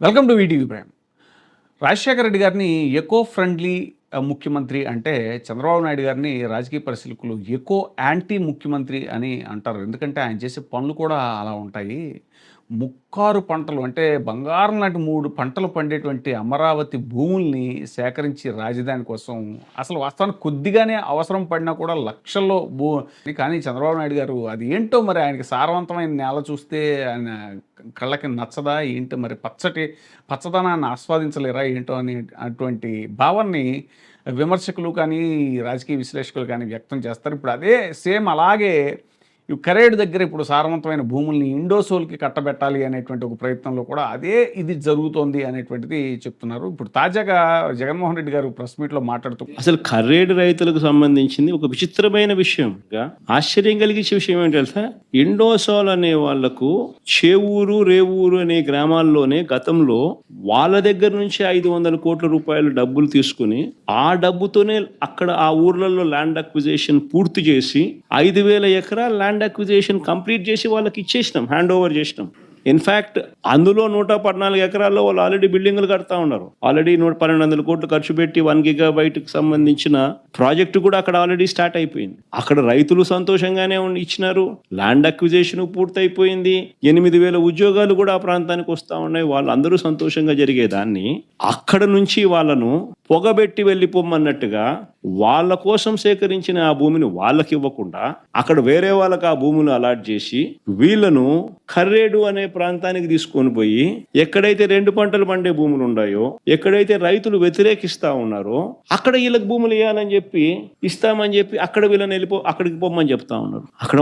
Welcome to VTV prime. Rajasekhara Reddy గారిని eco friendly ముఖ్యమంత్రి అంటే చంద్రబాబు నాయుడు గారిని రాజకీయ పరిశీలకులు ఎకో యాంటీ ముఖ్యమంత్రి అని అంటారు. ఎందుకంటే ఆయన చేసే పనులు కూడా అలా ఉంటాయి. ముక్కారు పంటలు అంటే బంగారం లాంటి 3 పంటలు పండేటువంటి అమరావతి భూముల్ని సేకరించి రాజధాని కోసం అసలు వాస్తవానికి కొద్దిగానే అవసరం పడినా కూడా లక్షల్లో కానీ చంద్రబాబు నాయుడు గారు అది ఏంటో మరి ఆయనకి సారవంతమైన నేల చూస్తే ఆయన కళ్ళకి నచ్చదా ఏంటో మరి పచ్చదనాన్ని ఆస్వాదించలేరా ఏంటో అని అటువంటి భావాన్ని విమర్శకులు కానీ రాజకీయ విశ్లేషకులు కానీ వ్యక్తం చేస్తారు. ఇప్పుడు అదే సేమ్ అలాగే కరేడు దగ్గర ఇప్పుడు సారవంతమైన భూముల్ని ఇండోసోల్కి కట్టబెట్టాలి అనేటువంటి ఒక ప్రయత్నంలో కూడా అదే ఇది జరుగుతోంది అనేటువంటిది చెప్తున్నారు. ఇప్పుడు తాజాగా జగన్మోహన్ రెడ్డి గారు ప్రెస్ మీట్లో మాట్లాడుతూ అసలు కర్రేడు రైతులకు సంబంధించింది ఒక విచిత్రమైన విషయంగా ఆశ్చర్యం కలిగించే విషయం ఏంటి తెలుసా? ఇండోసోల్ అనే వాళ్లకు చేవూరు రేవూరు అనే గ్రామాల్లోనే గతంలో వాళ్ళ దగ్గర నుంచి 500 కోట్ల రూపాయలు డబ్బులు తీసుకుని ఆ డబ్బుతోనే అక్కడ ఆ ఊర్లలో ల్యాండ్ అక్విజిషన్ పూర్తి చేసి 5,000 ఎకరాల ల్యాండ్ అక్విజిషన్ కంప్లీట్ చేసి వాళ్ళకి ఇచ్చేసినాం, హ్యాండ్ ఓవర్ చేసినాం. ఇన్ఫ్యాక్ట్ అందులో 114 ఎకరాల్లో వాళ్ళు ఆల్రెడీ బిల్డింగ్లు కడతా ఉన్నారు. ఆల్రెడీ 1,200 కోట్లు ఖర్చు పెట్టి 1 గిగాబైట్కి సంబంధించిన ప్రాజెక్టు కూడా అక్కడ ఆల్రెడీ స్టార్ట్ అయిపోయింది. అక్కడ రైతులు సంతోషంగానే ఇచ్చినారు, ల్యాండ్ అక్విజిషన్ పూర్తయిపోయింది, 8,000 ఉద్యోగాలు కూడా ఆ ప్రాంతానికి వస్తూ ఉన్నాయి. వాళ్ళందరూ సంతోషంగా జరిగేదాన్ని అక్కడ నుంచి వాళ్ళను పొగబెట్టి వెళ్ళిపోమన్నట్టుగా వాళ్ళ కోసం సేకరించిన ఆ భూమిని వాళ్ళకి ఇవ్వకుండా అక్కడ వేరే వాళ్ళకి ఆ భూములు అలాట్ చేసి వీళ్ళను కర్రేడు అనే ప్రాంతానికి తీసుకొని పోయి ఎక్కడైతే 2 పంటలు పండే భూములు ఉన్నాయో, ఎక్కడైతే రైతులు వ్యతిరేకిస్తా ఉన్నారో అక్కడ వీళ్ళకి భూములు ఇవ్వాలని చెప్పి ఇస్తామని చెప్పి అక్కడ వీళ్ళని అక్కడికి పోమని చెప్తా ఉన్నారు. అక్కడ